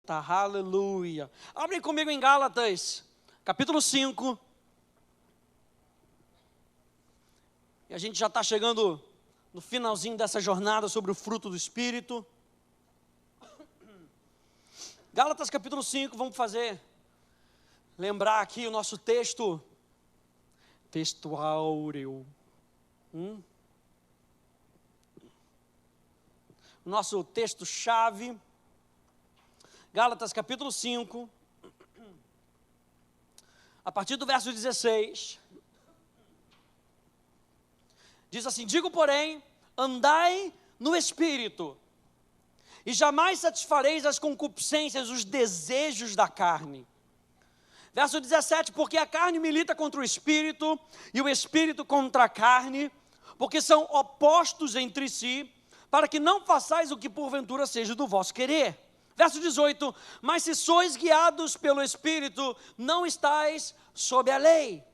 Eita, aleluia. Abre comigo em Gálatas, capítulo 5. E a gente já está chegando no finalzinho dessa jornada sobre o fruto do Espírito. Gálatas capítulo 5, vamos lembrar aqui o nosso texto áureo. Nosso texto-chave, Gálatas capítulo 5, a partir do verso 16, diz assim: digo, porém, andai no Espírito, e jamais satisfareis as concupiscências, os desejos da carne. Verso 17, porque a carne milita contra o Espírito, e o Espírito contra a carne, porque são opostos entre si, para que não façais o que porventura seja do vosso querer. Verso 18, mas se sois guiados pelo Espírito, não estáis sob a lei.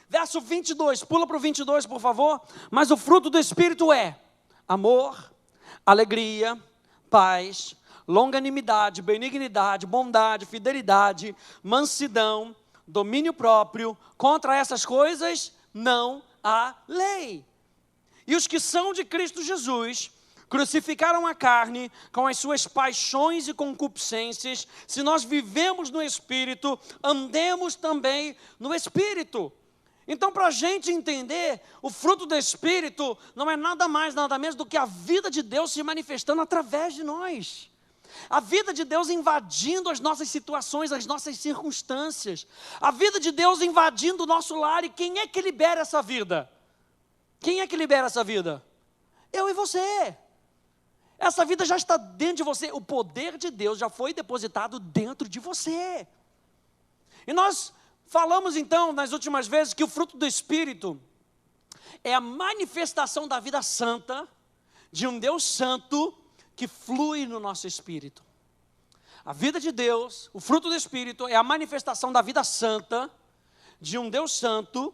Verso 22, pula para o 22, por favor. Mas o fruto do Espírito é amor, alegria, paz, longanimidade, benignidade, bondade, fidelidade, mansidão, domínio próprio. Contra essas coisas não há lei. E os que são de Cristo Jesus crucificaram a carne com as suas paixões e concupiscências. Se nós vivemos no Espírito, andemos também no Espírito. Então, para a gente entender, o fruto do Espírito não é nada mais, nada menos do que a vida de Deus se manifestando através de nós. A vida de Deus invadindo as nossas situações, as nossas circunstâncias. A vida de Deus invadindo o nosso lar. E quem é que libera essa vida? Quem é que libera essa vida? Eu e você. Essa vida já está dentro de você. O poder de Deus já foi depositado dentro de você. E nós falamos então, nas últimas vezes, que o fruto do Espírito é a manifestação da vida santa, de um Deus santo, que flui no nosso espírito. A vida de Deus, o fruto do Espírito, é a manifestação da vida santa, de um Deus santo,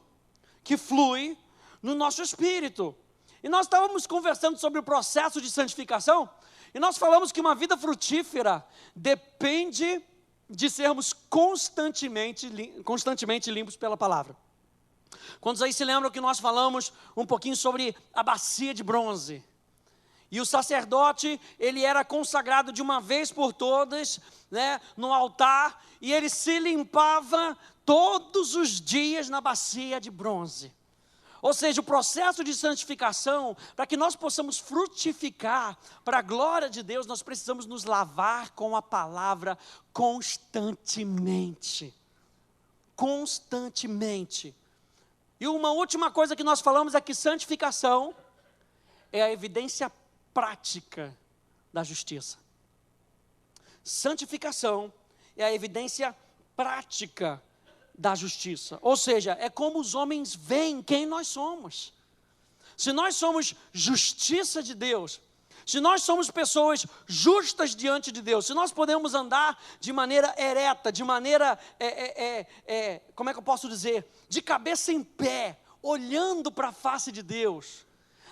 que flui no nosso espírito. E nós estávamos conversando sobre o processo de santificação, e nós falamos que uma vida frutífera depende de sermos constantemente limpos pela palavra. Quantos aí se lembram que nós falamos um pouquinho sobre a bacia de bronze? E o sacerdote, ele era consagrado de uma vez por todas, né, no altar, e ele se limpava todos os dias na bacia de bronze. Ou seja, o processo de santificação, para que nós possamos frutificar para a glória de Deus, nós precisamos nos lavar com a palavra constantemente. Constantemente. E uma última coisa que nós falamos é que santificação é a evidência prática da justiça. Santificação é a evidência prática da justiça. Ou seja, é como os homens veem quem nós somos. Se nós somos justiça de Deus, se nós somos pessoas justas diante de Deus, se nós podemos andar de maneira ereta, de maneira, como é que eu posso dizer? De cabeça em pé, olhando para a face de Deus,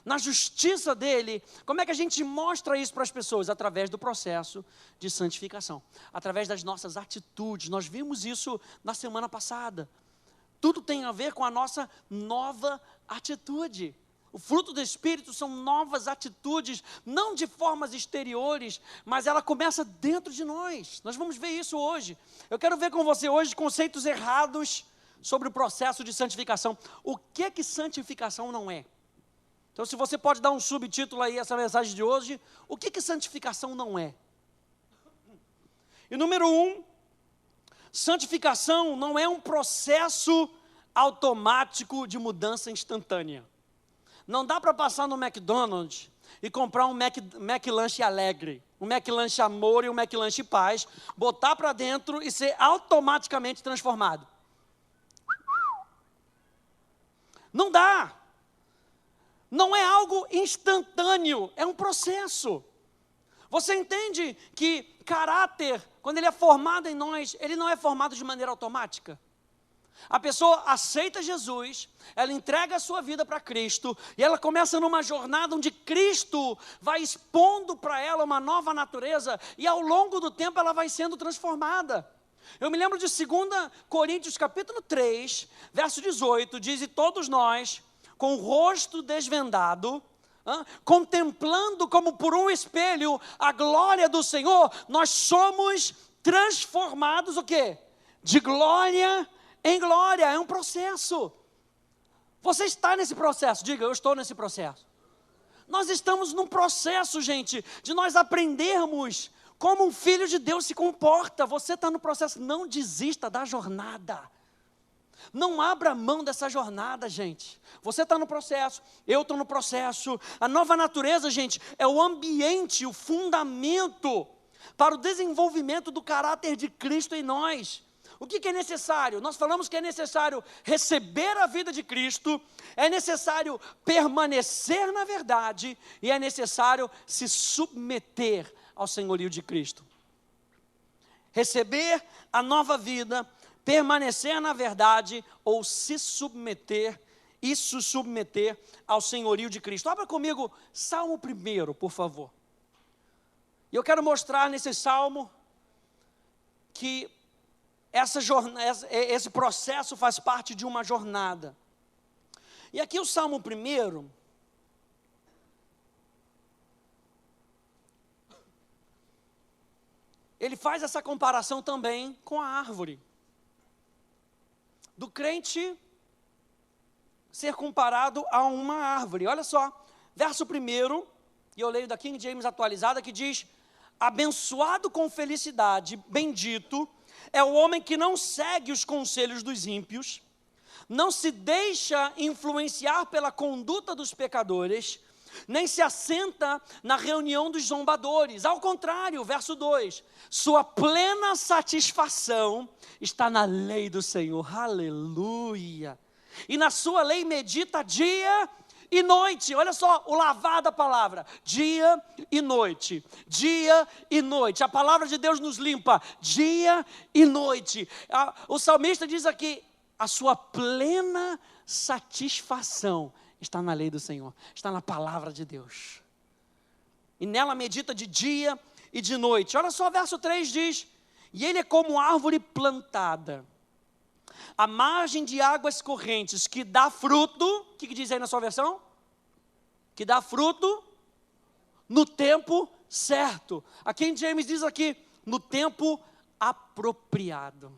na justiça dele, como é que a gente mostra isso para as pessoas? Através do processo de santificação, através das nossas atitudes. Nós vimos isso na semana passada. Tudo tem a ver com a nossa nova atitude. O fruto do Espírito são novas atitudes, não de formas exteriores, mas ela começa dentro de nós. Nós vamos ver isso hoje. Eu quero ver com você hoje conceitos errados sobre o processo de santificação. O que santificação não é? Então, se você pode dar um subtítulo aí a essa mensagem de hoje, o que santificação não é? E número 1, santificação não é um processo automático de mudança instantânea. Não dá para passar no McDonald's e comprar um McLanche Alegre, um McLanche Amor e um McLanche Paz, botar para dentro e ser automaticamente transformado. Não dá. Não é algo instantâneo, é um processo. Você entende que caráter, quando ele é formado em nós, ele não é formado de maneira automática? A pessoa aceita Jesus, ela entrega a sua vida para Cristo, e ela começa numa jornada onde Cristo vai expondo para ela uma nova natureza, e ao longo do tempo ela vai sendo transformada. Eu me lembro de 2 Coríntios capítulo 3, verso 18, diz: e todos nós, com o rosto desvendado, contemplando como por um espelho a glória do Senhor, nós somos transformados o quê? De glória em glória. É um processo. Você está nesse processo? Diga, eu estou nesse processo. Nós estamos num processo, gente, de nós aprendermos como um filho de Deus se comporta. Você está no processo. Não desista da jornada. Não abra mão dessa jornada, gente. Você está no processo, eu estou no processo. A nova natureza, gente, é o ambiente, o fundamento para o desenvolvimento do caráter de Cristo em nós. O que é necessário? Nós falamos que é necessário receber a vida de Cristo, é necessário permanecer na verdade e é necessário se submeter ao senhorio de Cristo. Receber a nova vida, permanecer na verdade ou se submeter ao senhorio de Cristo. Abra comigo Salmo 1, por favor. E eu quero mostrar nesse Salmo que esse processo faz parte de uma jornada. E aqui o Salmo 1, ele faz essa comparação também com a árvore. Do crente ser comparado a uma árvore. Olha só, verso 1, e eu leio da King James atualizada, que diz: abençoado com felicidade, bendito, é o homem que não segue os conselhos dos ímpios, não se deixa influenciar pela conduta dos pecadores, nem se assenta na reunião dos zombadores. Ao contrário, verso 2, sua plena satisfação está na lei do Senhor, aleluia, e na sua lei medita dia e noite. Olha só o lavar da palavra, dia e noite, dia e noite. A palavra de Deus nos limpa, dia e noite. O salmista diz aqui: a sua plena satisfação está na lei do Senhor, está na palavra de Deus, e nela medita de dia e de noite. Olha só, verso 3 diz: e ele é como árvore plantada à margem de águas correntes, que dá fruto. O que diz aí na sua versão? Que dá fruto no tempo certo. A King James diz aqui: no tempo apropriado.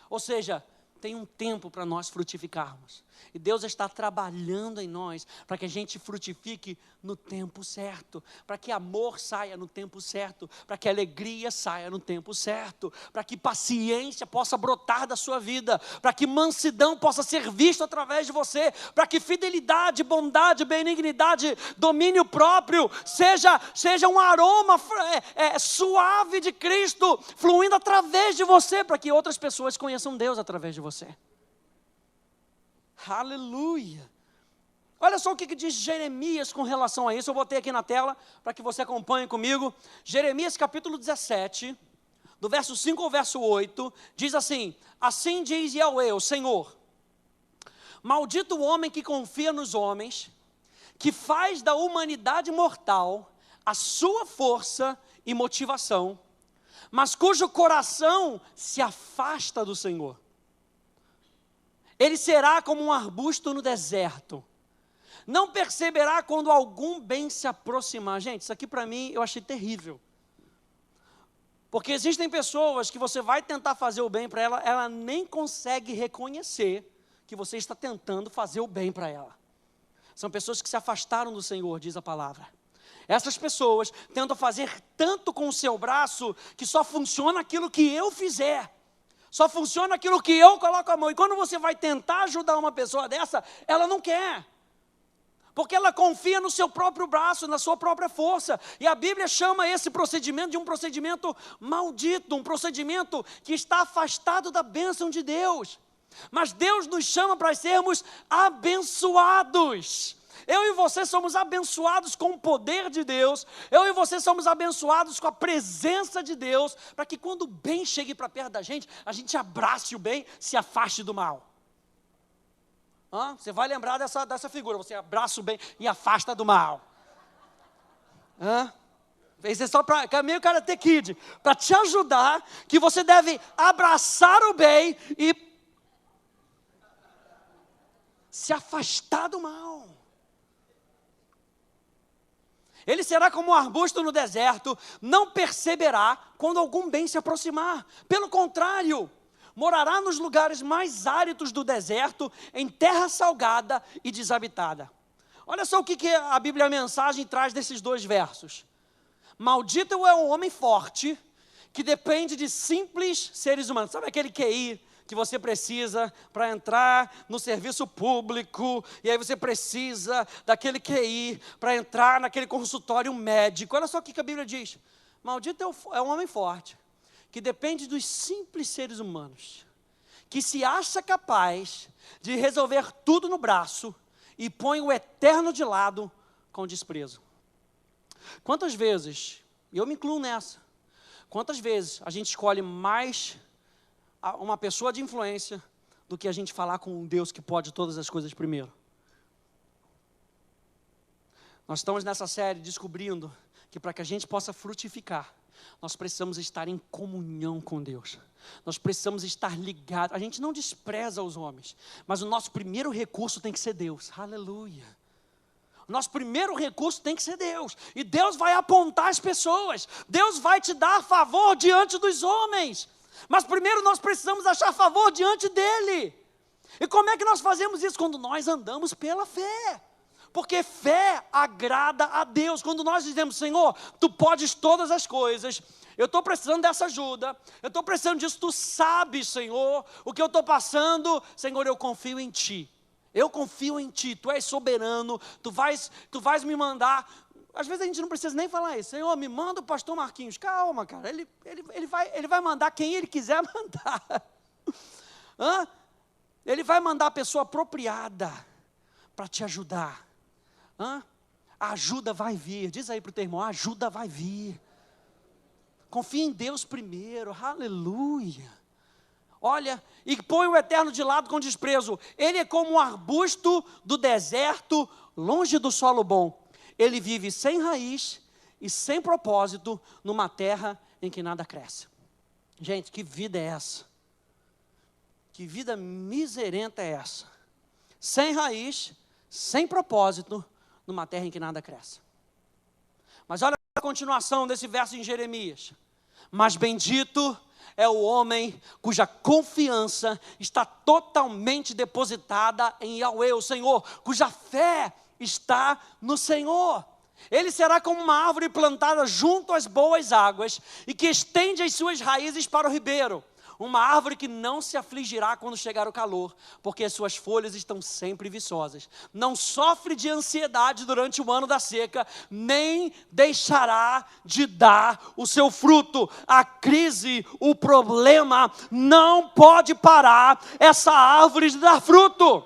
Ou seja, tem um tempo para nós frutificarmos. E Deus está trabalhando em nós para que a gente frutifique no tempo certo, para que amor saia no tempo certo, para que alegria saia no tempo certo, para que paciência possa brotar da sua vida, para que mansidão possa ser vista através de você, para que fidelidade, bondade, benignidade, domínio próprio seja um aroma suave de Cristo fluindo através de você, para que outras pessoas conheçam Deus através de você. Aleluia. Olha só o que diz Jeremias com relação a isso. Eu botei aqui na tela para que você acompanhe comigo. Jeremias capítulo 17, do verso 5 ao verso 8, diz assim: assim diz Yahweh, o Senhor: maldito o homem que confia nos homens, que faz da humanidade mortal a sua força e motivação, mas cujo coração se afasta do Senhor. Ele será como um arbusto no deserto, não perceberá quando algum bem se aproximar. Gente, isso aqui para mim eu achei terrível, porque existem pessoas que você vai tentar fazer o bem para ela, ela nem consegue reconhecer que você está tentando fazer o bem para ela. São pessoas que se afastaram do Senhor, diz a palavra. Essas pessoas tentam fazer tanto com o seu braço, que só funciona aquilo que eu fizer. Só funciona aquilo que eu coloco a mão. E quando você vai tentar ajudar uma pessoa dessa, ela não quer, porque ela confia no seu próprio braço, na sua própria força. E a Bíblia chama esse procedimento de um procedimento maldito, um procedimento que está afastado da bênção de Deus. Mas Deus nos chama para sermos abençoados. Eu e você somos abençoados com o poder de Deus. Eu e você somos abençoados com a presença de Deus, para que quando o bem chegue para perto da gente, a gente abrace o bem, se afaste do mal. Você vai lembrar dessa figura. Você abraça o bem e afasta do mal. Isso é só para meio Karate Kid, para te ajudar, que você deve abraçar o bem e se afastar do mal. Ele será como um arbusto no deserto, não perceberá quando algum bem se aproximar. Pelo contrário, morará nos lugares mais áridos do deserto, em terra salgada e desabitada. Olha só o que a Bíblia, a mensagem, traz desses dois versos. Maldito é o homem forte, que depende de simples seres humanos. Sabe aquele QI que você precisa para entrar no serviço público, e aí você precisa daquele QI para entrar naquele consultório médico? Olha só o que a Bíblia diz. Maldito é o homem forte, que depende dos simples seres humanos, que se acha capaz de resolver tudo no braço e põe o eterno de lado com desprezo. Quantas vezes, e eu me incluo nessa, quantas vezes a gente escolhe mais uma pessoa de influência do que a gente falar com um Deus que pode todas as coisas primeiro? Nós estamos nessa série descobrindo que para que a gente possa frutificar, nós precisamos estar em comunhão com Deus. Nós precisamos estar ligados. A gente não despreza os homens, mas o nosso primeiro recurso tem que ser Deus. Aleluia. Nosso primeiro recurso tem que ser Deus. E Deus vai apontar as pessoas. Deus vai te dar favor diante dos homens. Mas primeiro nós precisamos achar favor diante dEle. E como é que nós fazemos isso? Quando nós andamos pela fé. Porque fé agrada a Deus. Quando nós dizemos, Senhor, Tu podes todas as coisas, eu estou precisando dessa ajuda, eu estou precisando disso, Tu sabes, Senhor, o que eu estou passando, Senhor, eu confio em Ti. Eu confio em Ti, Tu és soberano, Tu vais me mandar. Às vezes a gente não precisa nem falar isso. Senhor, me manda o pastor Marquinhos. Calma, cara, ele vai mandar quem Ele quiser mandar. Ele vai mandar a pessoa apropriada para te ajudar. A ajuda vai vir. Diz aí para o teu irmão, a ajuda vai vir. Confia em Deus primeiro, aleluia. Olha, e põe o eterno de lado com desprezo. Ele é como um arbusto do deserto, longe do solo bom. Ele vive sem raiz e sem propósito, numa terra em que nada cresce. Gente, que vida é essa? Que vida miserenta é essa? Sem raiz, sem propósito, numa terra em que nada cresce. Mas olha a continuação desse verso em Jeremias. Mas bendito é o homem cuja confiança está totalmente depositada em Yahweh, o Senhor, cuja fé está no Senhor. Ele será como uma árvore plantada junto às boas águas e que estende as suas raízes para o ribeiro. Uma árvore que não se afligirá quando chegar o calor, porque as suas folhas estão sempre viçosas. Não sofre de ansiedade durante o ano da seca, nem deixará de dar o seu fruto. A crise, o problema, não pode parar essa árvore de dar fruto.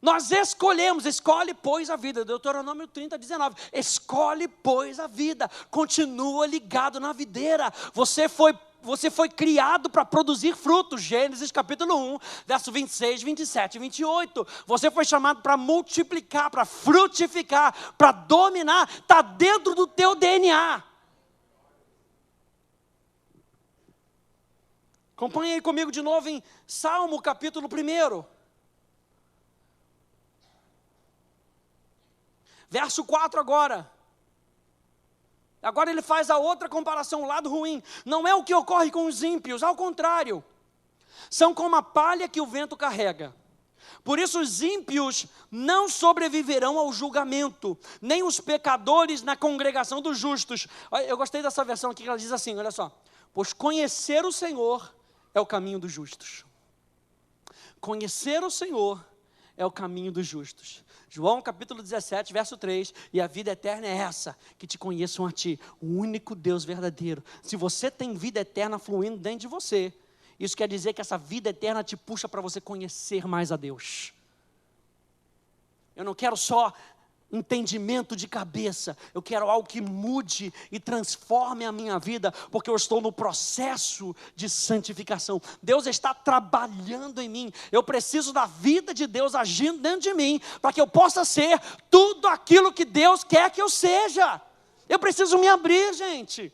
Nós escolhe, pois, a vida. Deuteronômio 30, 19. Escolhe, pois, a vida. Continua ligado na videira. Você foi criado para produzir frutos. Gênesis capítulo 1, verso 26, 27 e 28. Você foi chamado para multiplicar, para frutificar, para dominar. Está dentro do teu DNA. Acompanhe aí comigo de novo em Salmo capítulo 1. Verso 4 agora. Agora ele faz a outra comparação, o lado ruim. Não é o que ocorre com os ímpios, ao contrário. São como a palha que o vento carrega. Por isso os ímpios não sobreviverão ao julgamento, nem os pecadores na congregação dos justos. Eu gostei dessa versão aqui que ela diz assim, olha só. Pois conhecer o Senhor é o caminho dos justos. Conhecer o Senhor é o caminho dos justos. João capítulo 17, verso 3, e a vida eterna é essa, que te conheçam a ti, o único Deus verdadeiro. Se você tem vida eterna fluindo dentro de você, isso quer dizer que essa vida eterna te puxa para você conhecer mais a Deus. Eu não quero só entendimento de cabeça, eu quero algo que mude e transforme a minha vida, porque eu estou no processo de santificação. Deus está trabalhando em mim, eu preciso da vida de Deus agindo dentro de mim, para que eu possa ser tudo aquilo que Deus quer que eu seja. Eu preciso me abrir, gente.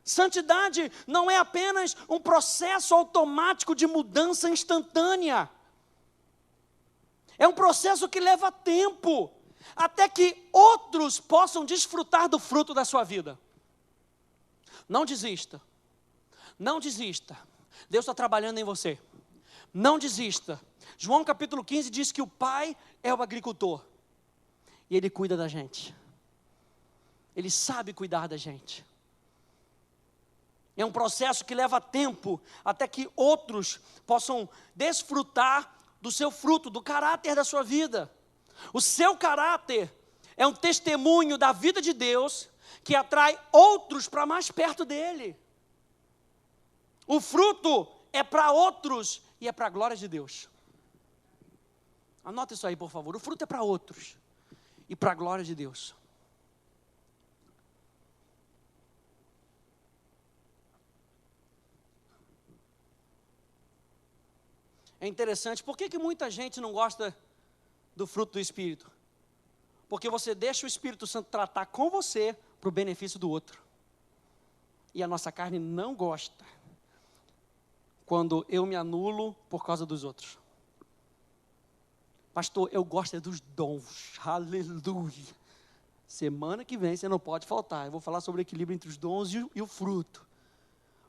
Santidade não é apenas um processo automático de mudança instantânea. É um processo que leva tempo, até que outros possam desfrutar do fruto da sua vida. Não desista. Não desista. Deus está trabalhando em você. Não desista. João capítulo 15 diz que o Pai é o agricultor. E Ele cuida da gente. Ele sabe cuidar da gente. É um processo que leva tempo, até que outros possam desfrutar do seu fruto, do caráter da sua vida. O seu caráter é um testemunho da vida de Deus, que atrai outros para mais perto dele. O fruto é para outros e é para a glória de Deus. Anota isso aí, por favor. O fruto é para outros e para a glória de Deus. É interessante, por que muita gente não gosta do fruto do Espírito? Porque você deixa o Espírito Santo tratar com você para o benefício do outro. E a nossa carne não gosta quando eu me anulo por causa dos outros. Pastor, eu gosto dos dons, aleluia. Semana que vem você não pode faltar, eu vou falar sobre o equilíbrio entre os dons e o fruto.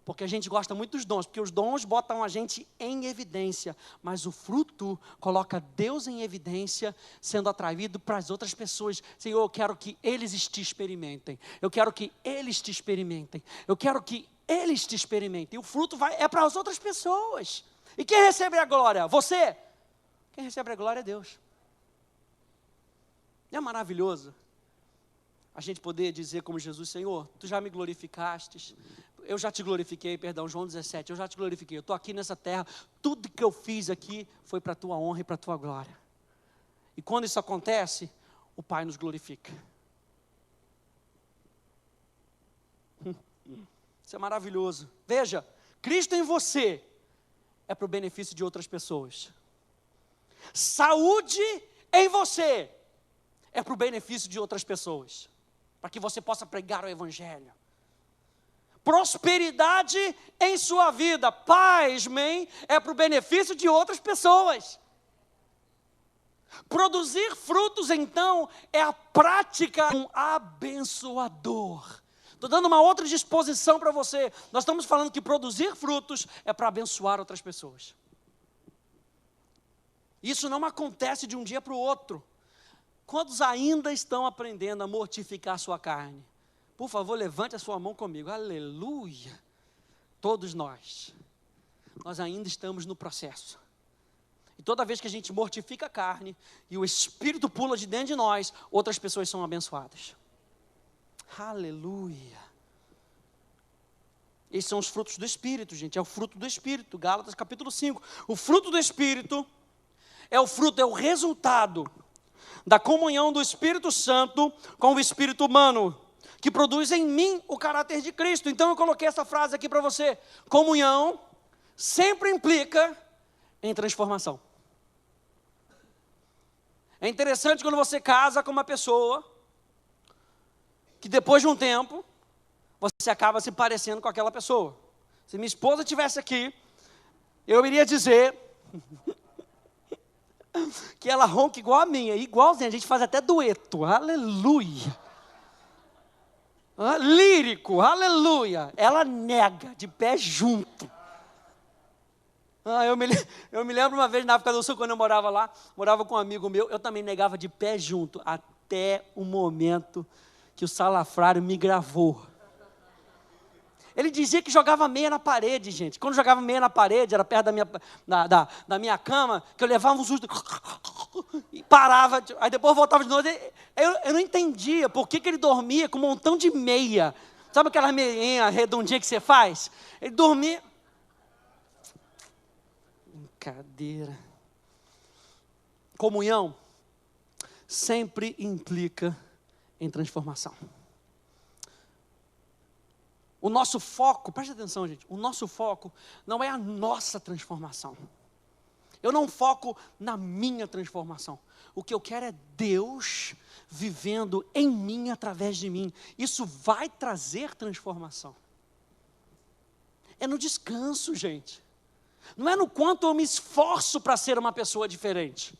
Porque a gente gosta muito dos dons, porque os dons botam a gente em evidência, mas o fruto coloca Deus em evidência, sendo atraído para as outras pessoas. Senhor, eu quero que eles te experimentem, eu quero que eles te experimentem, eu quero que eles te experimentem. E o fruto é para as outras pessoas. E quem recebe a glória? Você? Quem recebe a glória é Deus. Não é maravilhoso a gente poder dizer como Jesus: Senhor, Tu já me glorificastes, eu já te glorifiquei, perdão, João 17, eu já te glorifiquei, eu estou aqui nessa terra, tudo que eu fiz aqui foi para a Tua honra e para a Tua glória. E quando isso acontece, o Pai nos glorifica. Isso é maravilhoso. Veja, Cristo em você é para o benefício de outras pessoas. Saúde em você é para o benefício de outras pessoas, para que você possa pregar o Evangelho. Prosperidade em sua vida, pasmem, é para o benefício de outras pessoas. Produzir frutos, então, é a prática de um abençoador. Estou dando uma outra disposição para você. Nós estamos falando que produzir frutos é para abençoar outras pessoas. Isso não acontece de um dia para o outro. Quantos ainda estão aprendendo a mortificar a sua carne? Por favor, levante a sua mão comigo. Aleluia. Todos nós ainda estamos no processo. E toda vez que a gente mortifica a carne e o Espírito pula de dentro de nós, outras pessoas são abençoadas. Aleluia. Esses são os frutos do Espírito, gente. É o fruto do Espírito. Gálatas capítulo 5. O fruto do Espírito é o resultado da comunhão do Espírito Santo com o Espírito humano, que produz em mim o caráter de Cristo. Então eu coloquei essa frase aqui para você: comunhão sempre implica em transformação. É interessante quando você casa com uma pessoa, que depois de um tempo, você acaba se parecendo com aquela pessoa. Se minha esposa estivesse aqui, eu iria dizer que ela ronca igual a minha, igualzinho, a gente faz até dueto, aleluia. Lírico, aleluia. Ela nega, de pé junto. Eu me lembro uma vez na África do Sul, quando eu morava lá, morava com um amigo meu, eu também negava de pé junto, até o momento que o salafrário me gravou. Ele dizia que jogava meia na parede, gente. Quando jogava meia na parede, era perto da minha cama, que eu levava um susto e parava, aí depois voltava de novo. Eu não entendia por que ele dormia com um montão de meia. Sabe aquela meinha redondinha que você faz? Ele dormia... Brincadeira. Comunhão sempre implica em transformação. O nosso foco, preste atenção, gente, o nosso foco não é a nossa transformação. Eu não foco na minha transformação. O que eu quero é Deus vivendo em mim, através de mim. Isso vai trazer transformação. É no descanso, gente. Não é no quanto eu me esforço para ser uma pessoa diferente.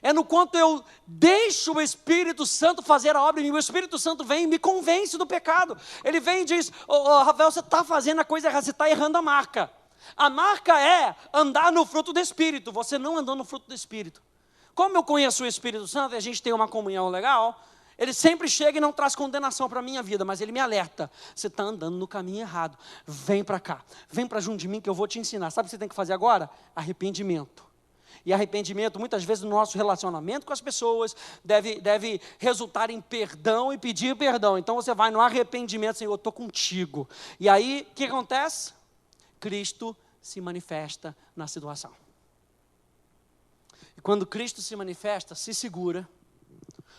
É no quanto eu deixo o Espírito Santo fazer a obra em mim. O Espírito Santo vem e me convence do pecado. Ele vem e diz, Rafael, você está fazendo a coisa errada, você está errando a marca. A marca é andar no fruto do Espírito, você não andando no fruto do Espírito. Como eu conheço o Espírito Santo e a gente tem uma comunhão legal, ele sempre chega e não traz condenação para a minha vida, mas ele me alerta, você está andando no caminho errado, vem para cá, vem para junto de mim que eu vou te ensinar. Sabe o que você tem que fazer agora? Arrependimento. E arrependimento, muitas vezes no nosso relacionamento com as pessoas, deve resultar em perdão e pedir perdão. Então você vai no arrependimento, Senhor, eu estou contigo. E aí, o que acontece? Cristo se manifesta na situação. E quando Cristo se manifesta, se segura,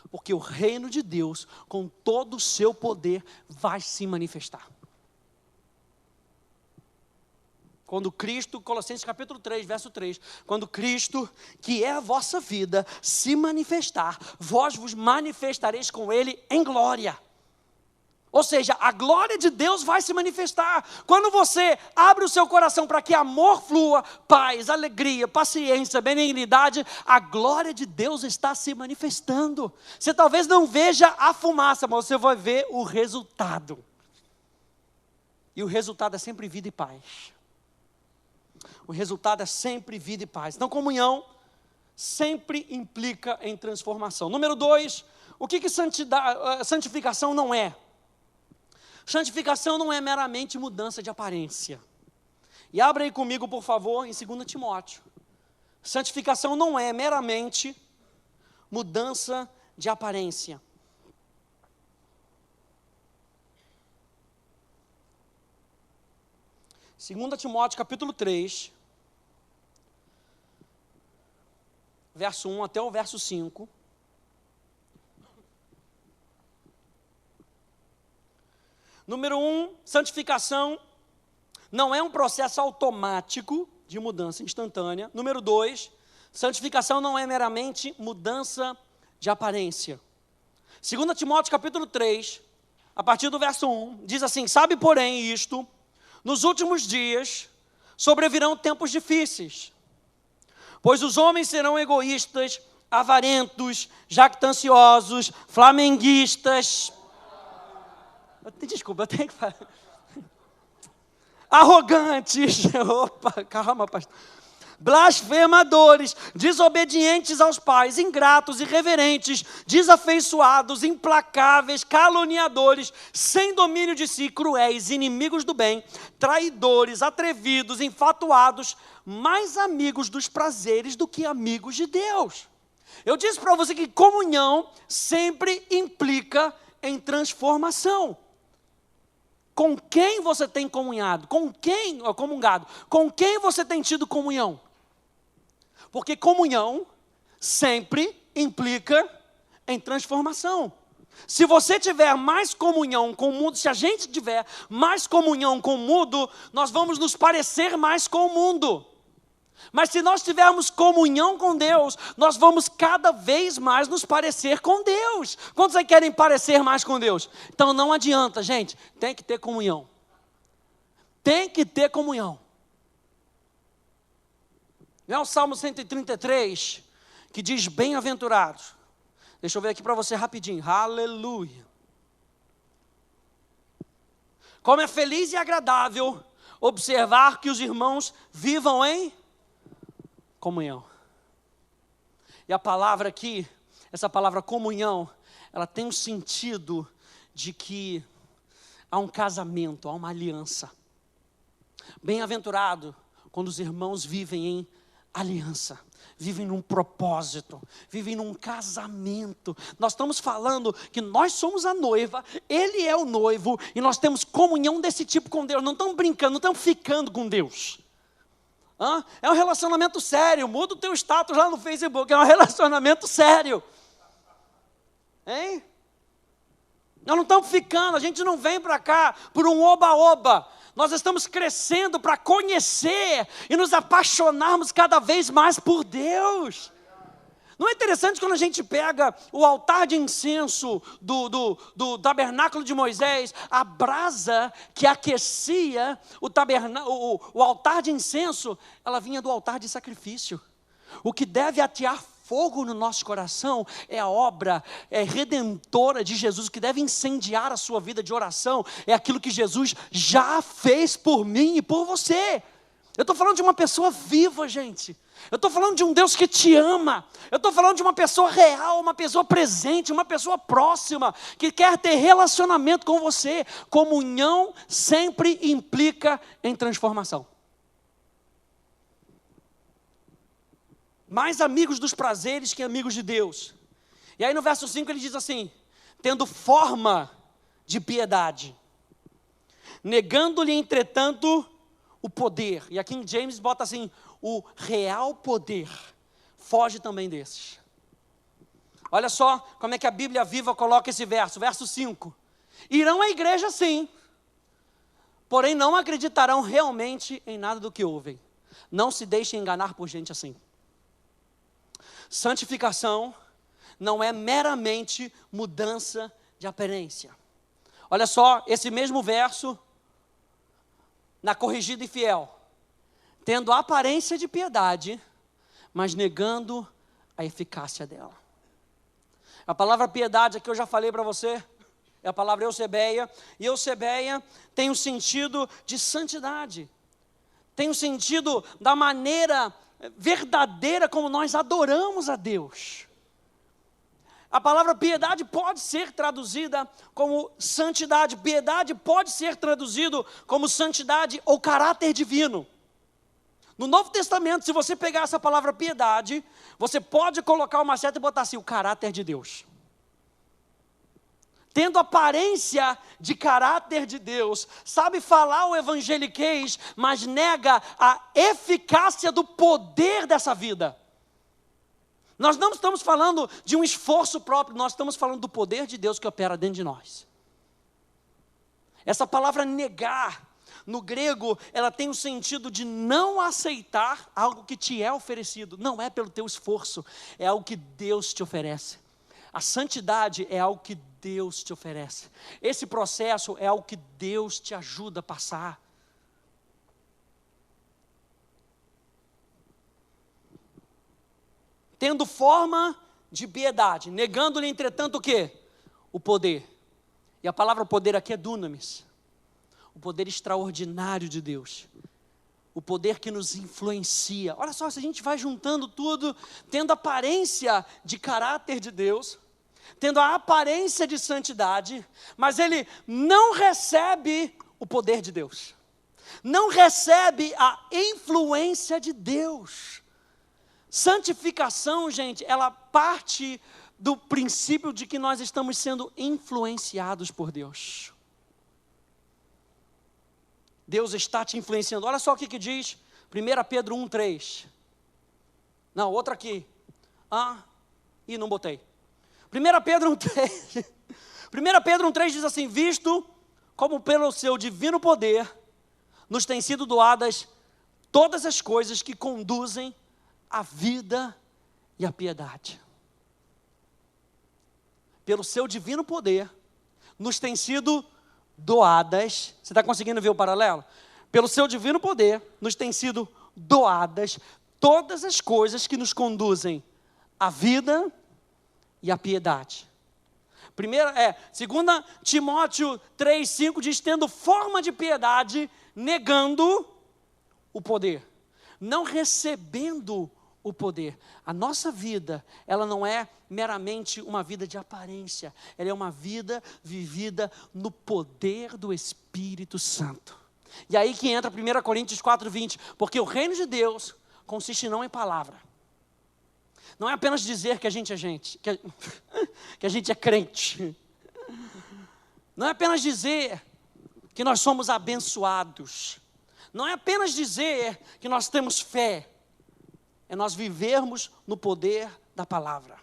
porque o reino de Deus, com todo o seu poder, vai se manifestar. Quando Cristo, Colossenses capítulo 3, verso 3, quando Cristo, que é a vossa vida, se manifestar, vós vos manifestareis com Ele em glória. Ou seja, a glória de Deus vai se manifestar. Quando você abre o seu coração para que amor flua, paz, alegria, paciência, benignidade, a glória de Deus está se manifestando. Você talvez não veja a fumaça, mas você vai ver o resultado. E o resultado é sempre vida e paz. O resultado é sempre vida e paz. Então, comunhão sempre implica em transformação. Número 2, o que santificação não é? Santificação não é meramente mudança de aparência. E abra aí comigo, por favor, em 2 Timóteo. Santificação não é meramente mudança de aparência. Segunda Timóteo, capítulo 3, verso 1 até o verso 5. Número 1, santificação não é um processo automático de mudança instantânea. Número 2, santificação não é meramente mudança de aparência. 2 Timóteo, capítulo 3, a partir do verso 1, diz assim: sabe, porém, isto, nos últimos dias sobrevirão tempos difíceis, pois os homens serão egoístas, avarentos, jactanciosos, flamenguistas. Desculpa, eu tenho que falar. Arrogantes, opa, calma, pastor. Blasfemadores, desobedientes aos pais, ingratos, irreverentes, desafeiçoados, implacáveis, caluniadores, sem domínio de si, cruéis, inimigos do bem, traidores, atrevidos, infatuados, mais amigos dos prazeres do que amigos de Deus. Eu disse para você que comunhão sempre implica em transformação. Com quem você tem comungado? Com quem você tem tido comunhão? Porque comunhão sempre implica em transformação. Se você tiver mais comunhão com o mundo, se a gente tiver mais comunhão com o mundo, nós vamos nos parecer mais com o mundo. Mas se nós tivermos comunhão com Deus, nós vamos cada vez mais nos parecer com Deus. Quantos aí querem parecer mais com Deus? Então não adianta, gente, tem que ter comunhão. Tem que ter comunhão. É o Salmo 133, que diz bem-aventurados. Deixa eu ver aqui para você rapidinho. Aleluia. Como é feliz e agradável observar que os irmãos vivam em comunhão. E a palavra aqui, essa palavra comunhão, ela tem um sentido de que há um casamento, há uma aliança. Bem-aventurado quando os irmãos vivem em aliança, vivem num propósito, vivem num casamento. Nós estamos falando que nós somos a noiva, ele é o noivo, e nós temos comunhão desse tipo com Deus. Não estamos brincando, não estamos ficando com Deus. É um relacionamento sério. Muda o teu status lá no Facebook, é um relacionamento sério. Hein? Nós não estamos ficando, a gente não vem para cá por um oba-oba. Nós estamos crescendo para conhecer e nos apaixonarmos cada vez mais por Deus. Não é interessante quando a gente pega o altar de incenso do tabernáculo de Moisés, a brasa que aquecia o altar de incenso, ela vinha do altar de sacrifício. O que deve atear fogo no nosso coração é a obra redentora de Jesus. O que deve incendiar a sua vida de oração é aquilo que Jesus já fez por mim e por você. Eu estou falando de uma pessoa viva, gente. Eu estou falando de um Deus que te ama. Eu estou falando de uma pessoa real, uma pessoa presente, uma pessoa próxima, que quer ter relacionamento com você. Comunhão sempre implica em transformação. Mais amigos dos prazeres que amigos de Deus. E aí no verso 5 ele diz assim: tendo forma de piedade, negando-lhe entretanto o poder. E aqui em James bota assim, o real poder. Foge também desses. Olha só como é que a Bíblia Viva coloca esse verso. Verso 5. Irão à igreja sim, porém não acreditarão realmente em nada do que ouvem. Não se deixem enganar por gente assim. Santificação não é meramente mudança de aparência. Olha só, esse mesmo verso, na Corrigida e Fiel. Tendo a aparência de piedade, mas negando a eficácia dela. A palavra piedade, que eu já falei para você, é a palavra eusebeia. E eusebeia tem o sentido de santidade. Tem o sentido da maneira verdadeira como nós adoramos a Deus. A palavra piedade pode ser traduzida como santidade. Piedade pode ser traduzido como santidade ou caráter divino. No Novo Testamento, se você pegar essa palavra piedade, você pode colocar uma seta e botar assim, o caráter de Deus. Tendo aparência de caráter de Deus, sabe falar o evangeliquez, mas nega a eficácia do poder dessa vida. Nós não estamos falando de um esforço próprio, nós estamos falando do poder de Deus que opera dentro de nós. Essa palavra negar, no grego, ela tem o sentido de não aceitar algo que te é oferecido. Não é pelo teu esforço, é algo que Deus te oferece. A santidade é algo que Deus te oferece. Esse processo é algo que Deus te ajuda a passar. Tendo forma de piedade, negando-lhe entretanto o quê? O poder. E a palavra poder aqui é dunamis. O poder extraordinário de Deus. O poder que nos influencia. Olha só, se a gente vai juntando tudo, tendo a aparência de caráter de Deus, tendo a aparência de santidade, mas ele não recebe o poder de Deus. Não recebe a influência de Deus. Santificação, gente, ela parte do princípio de que nós estamos sendo influenciados por Deus. Deus está te influenciando. Olha só o que diz 1 Pedro 1,3. Não, outra aqui. Não botei. 1 Pedro 1,3. 1 Pedro 1,3 diz assim: visto como pelo seu divino poder nos têm sido doadas todas as coisas que conduzem à vida e à piedade. Pelo seu divino poder nos têm sido doadas, você está conseguindo ver o paralelo? Pelo seu divino poder, nos têm sido doadas todas as coisas que nos conduzem à vida e à piedade. 2 Timóteo 3,5 diz, tendo forma de piedade, negando o poder, não recebendo o poder. A nossa vida, ela não é meramente uma vida de aparência, ela é uma vida vivida no poder do Espírito Santo. E aí que entra 1 Coríntios 4,20, porque o reino de Deus consiste não em palavra, não é apenas dizer que a gente é gente, que a gente é crente, não é apenas dizer que nós somos abençoados, não é apenas dizer que nós temos fé, é nós vivermos no poder da palavra.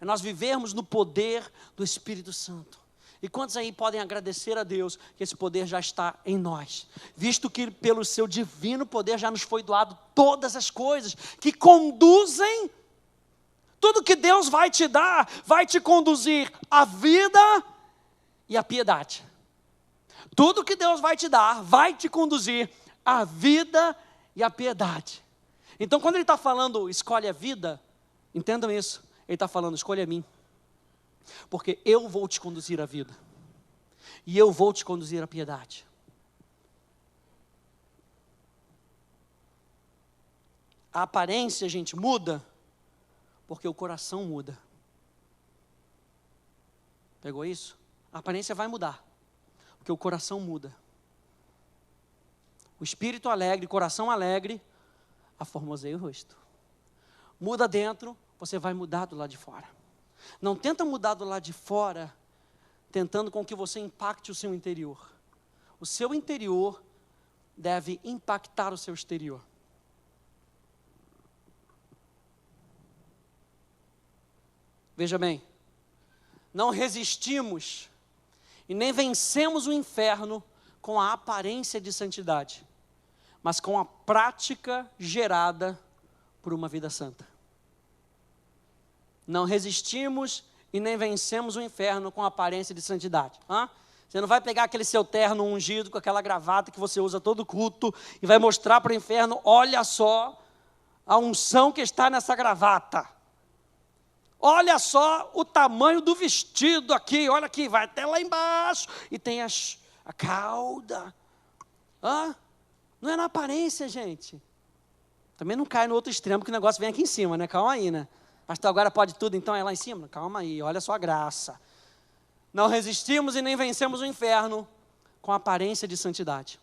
é nós vivermos no poder do Espírito Santo. E quantos aí podem agradecer a Deus que esse poder já está em nós, visto que pelo seu divino poder já nos foi doado todas as coisas que conduzem, tudo que Deus vai te dar, vai te conduzir à vida e à piedade. Tudo que Deus vai te dar, vai te conduzir à vida e à piedade. Então quando ele está falando, escolhe a vida, entendam isso, ele está falando, escolha a mim. Porque eu vou te conduzir à vida. E eu vou te conduzir à piedade. A aparência, gente, muda. Porque o coração muda. Pegou isso? A aparência vai mudar. Porque o coração muda. O espírito alegre, coração alegre, aformoseia o rosto. Muda dentro, você vai mudar do lado de fora. Não tenta mudar do lado de fora, tentando com que você impacte o seu interior. O seu interior deve impactar o seu exterior. Veja bem, não resistimos e nem vencemos o inferno com a aparência de santidade, mas com a prática gerada por uma vida santa. Não resistimos e nem vencemos o inferno com aparência de santidade. Você não vai pegar aquele seu terno ungido com aquela gravata que você usa todo culto e vai mostrar para o inferno, olha só a unção que está nessa gravata. Olha só o tamanho do vestido aqui, olha aqui, vai até lá embaixo e tem a cauda. Não é na aparência, gente. Também não cai no outro extremo que o negócio vem aqui em cima, né? Calma aí, né? Pastor, agora pode tudo, então é lá em cima? Calma aí, olha só a graça. Não resistimos e nem vencemos o inferno com a aparência de santidade,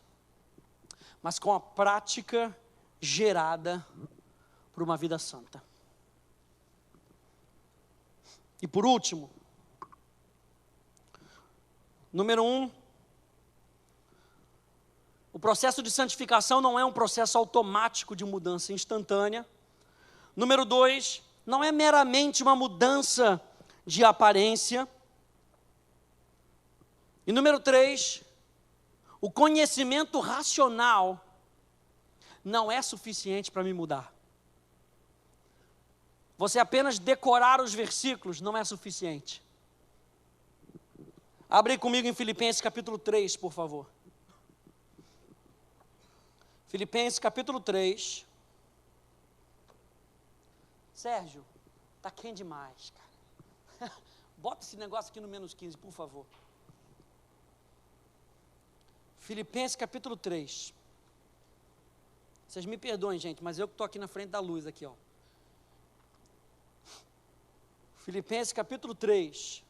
mas com a prática gerada por uma vida santa. E por último, número 1, o processo de santificação não é um processo automático de mudança instantânea. Número 2, não é meramente uma mudança de aparência. E número 3, o conhecimento racional não é suficiente para me mudar. Você apenas decorar os versículos não é suficiente. Abre comigo em Filipenses capítulo 3, por favor. Filipenses capítulo 3. Sérgio, está quente demais, cara. Bota esse negócio aqui no menos 15, por favor. Filipenses capítulo 3. Vocês me perdoem, gente, mas eu que estou aqui na frente da luz, aqui, ó. Filipenses capítulo 3.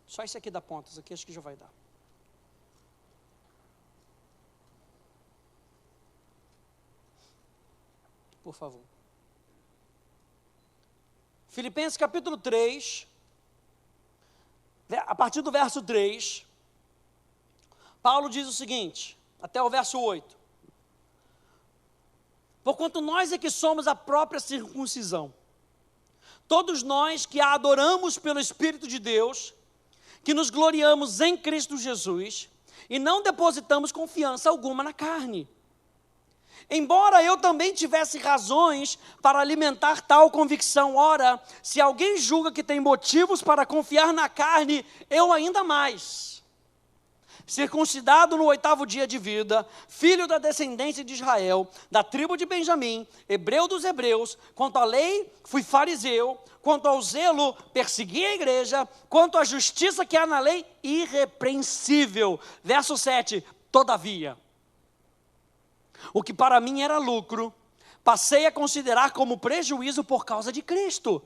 Só isso aqui dá ponta, isso aqui acho que já vai dar. Por favor. Filipenses capítulo 3, a partir do verso 3, Paulo diz o seguinte, até o verso 8. Porquanto nós é que somos a própria circuncisão, todos nós que a adoramos pelo Espírito de Deus, que nos gloriamos em Cristo Jesus, e não depositamos confiança alguma na carne. Embora eu também tivesse razões para alimentar tal convicção, ora, se alguém julga que tem motivos para confiar na carne, eu ainda mais. Circuncidado no 8º dia de vida, filho da descendência de Israel, da tribo de Benjamim, hebreu dos hebreus, quanto à lei fui fariseu, quanto ao zelo persegui a igreja, quanto à justiça que há na lei, irrepreensível. Verso 7, todavia, o que para mim era lucro, passei a considerar como prejuízo por causa de Cristo.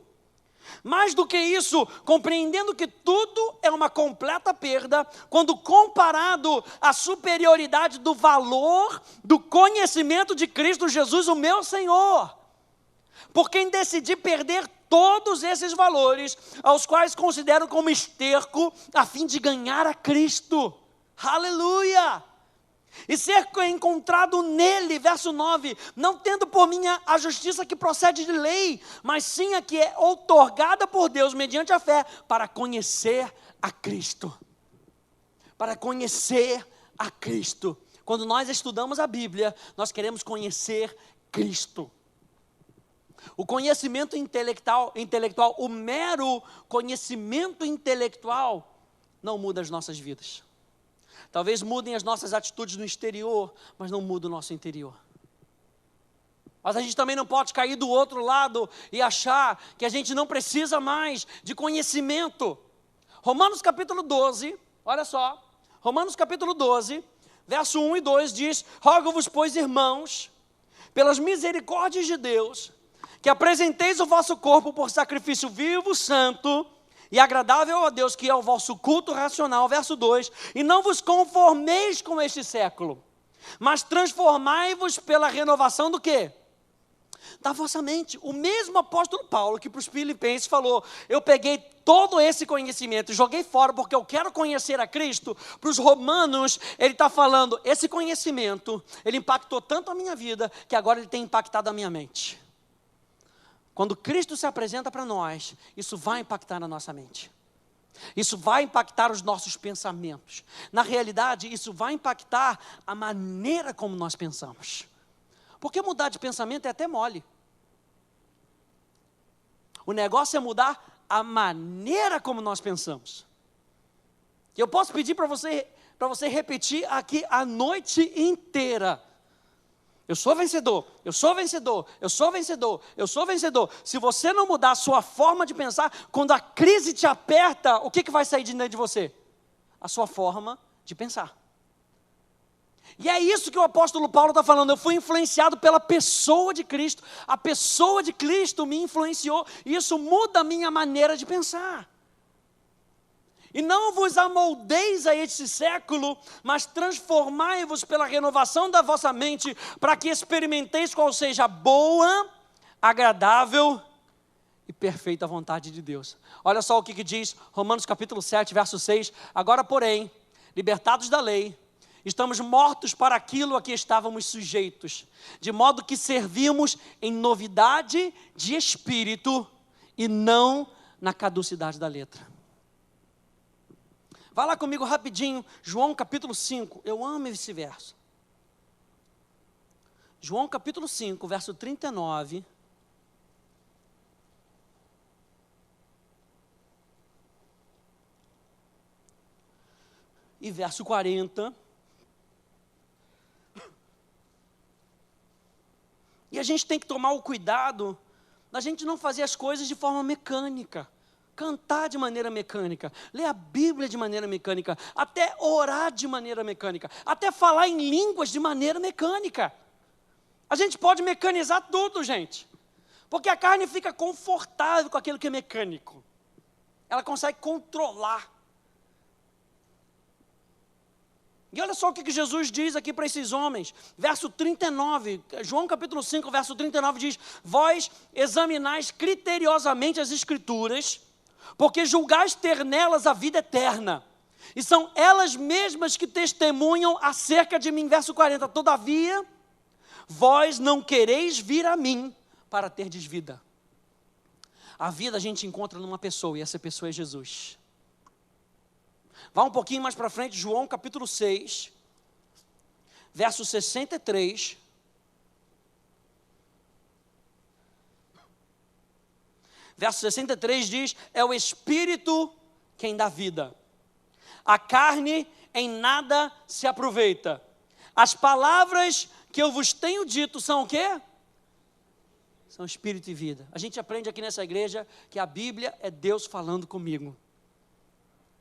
Mais do que isso, compreendendo que tudo é uma completa perda, quando comparado à superioridade do valor, do conhecimento de Cristo Jesus, o meu Senhor. Por quem decidi perder todos esses valores, aos quais considero como esterco, a fim de ganhar a Cristo. Aleluia! e ser encontrado nele, verso 9, não tendo por mim a justiça que procede de lei, mas sim a que é outorgada por Deus mediante a fé, para conhecer a Cristo. Para conhecer a Cristo. Quando nós estudamos a Bíblia, nós queremos conhecer Cristo. O conhecimento intelectual, o mero conhecimento intelectual, não muda as nossas vidas. Talvez mudem as nossas atitudes no exterior, mas não muda o nosso interior. Mas a gente também não pode cair do outro lado e achar que a gente não precisa mais de conhecimento. Romanos capítulo 12, olha só, Romanos capítulo 12, verso 1 e 2 diz: rogo-vos, pois, irmãos, pelas misericórdias de Deus, que apresenteis o vosso corpo por sacrifício vivo, santo e agradável a Deus, que é o vosso culto racional, verso 2, e não vos conformeis com este século, mas transformai-vos pela renovação do quê? Da vossa mente. O mesmo apóstolo Paulo que para os Filipenses falou: eu peguei todo esse conhecimento e joguei fora porque eu quero conhecer a Cristo. Para os romanos, ele está falando, esse conhecimento, ele impactou tanto a minha vida, que agora ele tem impactado a minha mente. Quando Cristo se apresenta para nós, isso vai impactar na nossa mente. Isso vai impactar os nossos pensamentos. Na realidade, isso vai impactar a maneira como nós pensamos. Porque mudar de pensamento é até mole. O negócio é mudar a maneira como nós pensamos. Eu posso pedir para você repetir aqui a noite inteira. Eu sou vencedor, eu sou vencedor, eu sou vencedor, eu sou vencedor. Se você não mudar a sua forma de pensar, quando a crise te aperta, o que vai sair de dentro de você? A sua forma de pensar. E é isso que o apóstolo Paulo está falando. Eu fui influenciado pela pessoa de Cristo. A pessoa de Cristo me influenciou. E isso muda a minha maneira de pensar. E não vos amoldeis a este século, mas transformai-vos pela renovação da vossa mente, para que experimenteis qual seja a boa, agradável e perfeita vontade de Deus. Olha só o que diz Romanos capítulo 7, verso 6. Agora, porém, libertados da lei, estamos mortos para aquilo a que estávamos sujeitos, de modo que servimos em novidade de espírito e não na caducidade da letra. Vai lá comigo rapidinho, João capítulo 5, eu amo esse verso. João capítulo 5, verso 39. E verso 40. E a gente tem que tomar o cuidado da gente não fazer as coisas de forma mecânica. Cantar de maneira mecânica, ler a Bíblia de maneira mecânica, até orar de maneira mecânica, até falar em línguas de maneira mecânica. A gente pode mecanizar tudo, gente, porque a carne fica confortável com aquilo que é mecânico. Ela consegue controlar. E olha só o que Jesus diz aqui para esses homens, verso 39, João capítulo 5, verso 39 diz: vós examinais criteriosamente as Escrituras, porque julgais ter nelas a vida eterna, e são elas mesmas que testemunham acerca de mim. Verso 40, todavia, vós não quereis vir a mim para terdes vida. A vida a gente encontra numa pessoa, e essa pessoa é Jesus. Vá um pouquinho mais para frente, João capítulo 6, verso 63. Verso 63 diz: é o Espírito quem dá vida. A carne em nada se aproveita. As palavras que eu vos tenho dito são o quê? São Espírito e vida. A gente aprende aqui nessa igreja que a Bíblia é Deus falando comigo.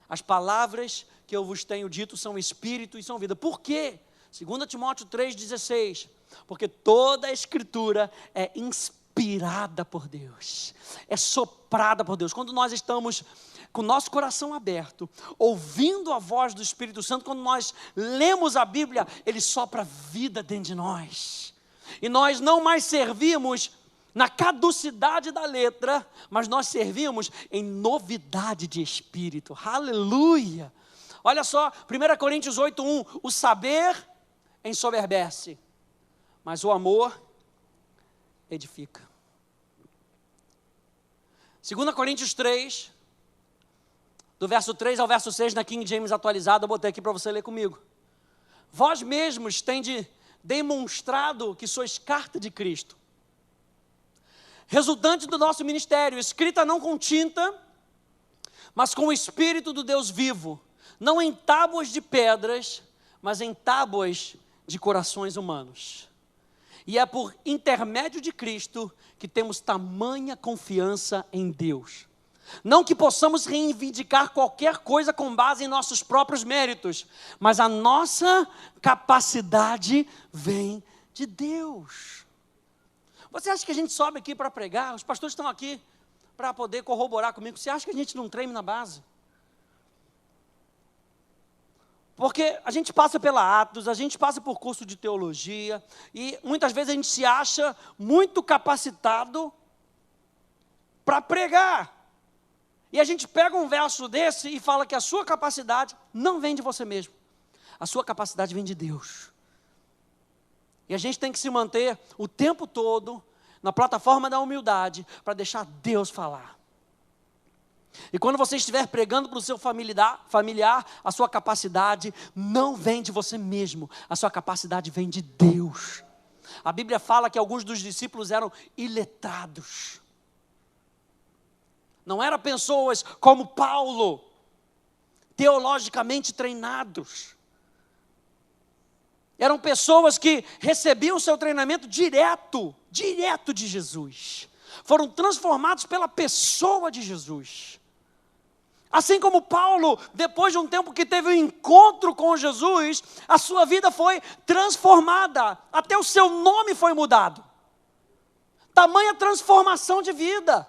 As palavras que eu vos tenho dito são Espírito e são vida. Por quê? 2 Timóteo 3,16. Porque toda a Escritura é inspirada por Deus, é soprada por Deus. Quando nós estamos com o nosso coração aberto, ouvindo a voz do Espírito Santo, quando nós lemos a Bíblia, Ele sopra vida dentro de nós. E nós não mais servimos na caducidade da letra, mas nós servimos em novidade de espírito. Aleluia! Olha só, 1 Coríntios 8:1, o saber ensoberbece, mas o amor edifica. 2 Coríntios 3, do verso 3 ao verso 6, na King James atualizada, eu botei aqui para você ler comigo. Vós mesmos tendes demonstrado que sois carta de Cristo, resultante do nosso ministério, escrita não com tinta, mas com o Espírito do Deus vivo, não em tábuas de pedras, mas em tábuas de corações humanos. E é por intermédio de Cristo que temos tamanha confiança em Deus. Não que possamos reivindicar qualquer coisa com base em nossos próprios méritos, mas a nossa capacidade vem de Deus. Você acha que a gente sobe aqui para pregar? Os pastores estão aqui para poder corroborar comigo. Você acha que a gente não treme na base? Porque a gente passa pela Atos, a gente passa por curso de teologia, e muitas vezes a gente se acha muito capacitado para pregar. E a gente pega um verso desse e fala que a sua capacidade não vem de você mesmo. A sua capacidade vem de Deus. E a gente tem que se manter o tempo todo na plataforma da humildade para deixar Deus falar. E quando você estiver pregando para o seu familiar, a sua capacidade não vem de você mesmo. A sua capacidade vem de Deus. A Bíblia fala que alguns dos discípulos eram iletrados. Não eram pessoas como Paulo, teologicamente treinados. Eram pessoas que recebiam o seu treinamento direto de Jesus. Foram transformados pela pessoa de Jesus. Assim como Paulo, depois de um tempo que teve um encontro com Jesus, a sua vida foi transformada, até o seu nome foi mudado. Tamanha transformação de vida.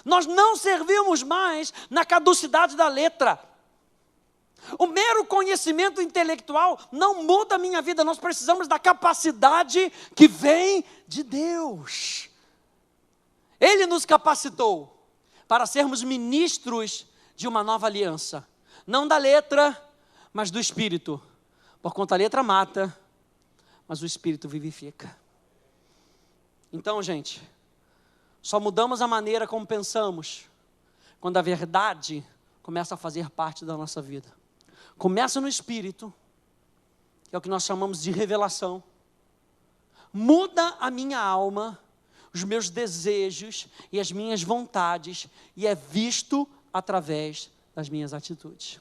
Nós não servimos mais na caducidade da letra. O mero conhecimento intelectual não muda a minha vida. Nós precisamos da capacidade que vem de Deus. Ele nos capacitou para sermos ministros de uma nova aliança. Não da letra, mas do Espírito. Porquanto a letra mata, mas o Espírito vivifica. Então, gente, só mudamos a maneira como pensamos quando a verdade começa a fazer parte da nossa vida. Começa no Espírito, que é o que nós chamamos de revelação. Muda a minha alma, os meus desejos e as minhas vontades, e é visto através das minhas atitudes.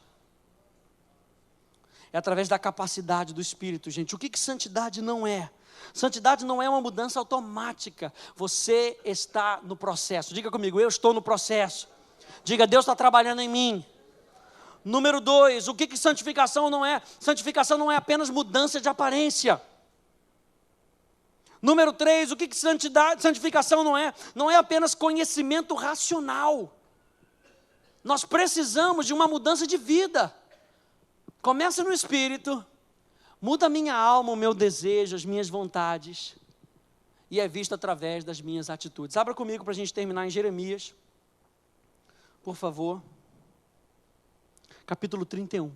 É através da capacidade do Espírito, gente. O que santidade não é? Santidade não é uma mudança automática. Você está no processo. Diga comigo, eu estou no processo. Diga, Deus está trabalhando em mim. Número 2, o que santificação não é? Santificação não é apenas mudança de aparência. Número 3, o que santificação não é? Não é apenas conhecimento racional. Nós precisamos de uma mudança de vida. Começa no Espírito, muda a minha alma, o meu desejo, as minhas vontades, e é visto através das minhas atitudes. Abra comigo para a gente terminar em Jeremias, por favor. Capítulo 31.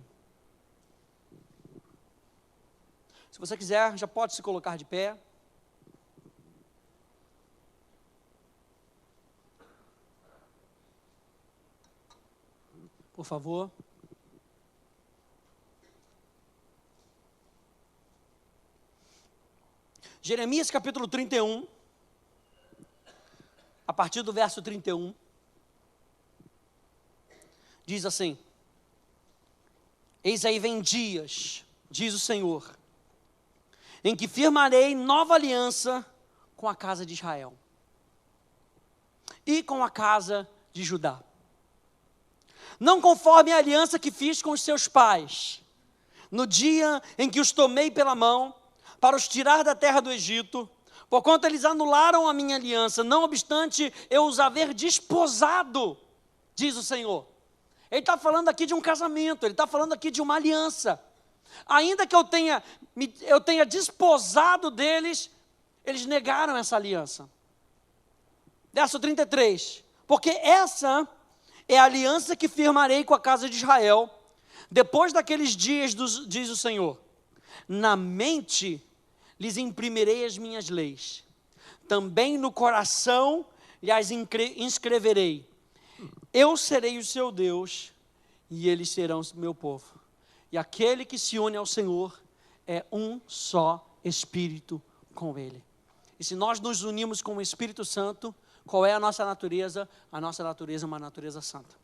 Se você quiser, já pode se colocar de pé. Por favor. Jeremias capítulo 31, a partir do verso 31, diz assim: Eis aí vem dias, diz o Senhor, em que firmarei nova aliança com a casa de Israel e com a casa de Judá. Não conforme a aliança que fiz com os seus pais, no dia em que os tomei pela mão, para os tirar da terra do Egito, porquanto eles anularam a minha aliança, não obstante eu os haver desposado, diz o Senhor. Ele está falando aqui de um casamento, ele está falando aqui de uma aliança. Ainda que eu tenha desposado deles, eles negaram essa aliança. Verso 33, porque essa é a aliança que firmarei com a casa de Israel, depois daqueles dias, diz o Senhor. Na mente lhes imprimirei as minhas leis, também no coração lhes inscreverei. Eu serei o seu Deus, e eles serão o meu povo. E aquele que se une ao Senhor é um só Espírito com Ele. E se nós nos unimos com o Espírito Santo, qual é a nossa natureza? A nossa natureza é uma natureza santa.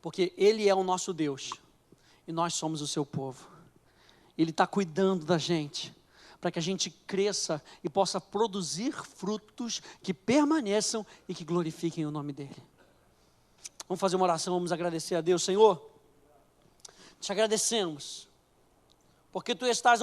Porque Ele é o nosso Deus, e nós somos o seu povo. Ele está cuidando da gente, para que a gente cresça e possa produzir frutos que permaneçam e que glorifiquem o nome dEle. Vamos fazer uma oração, vamos agradecer a Deus. Senhor, te agradecemos, porque Tu estás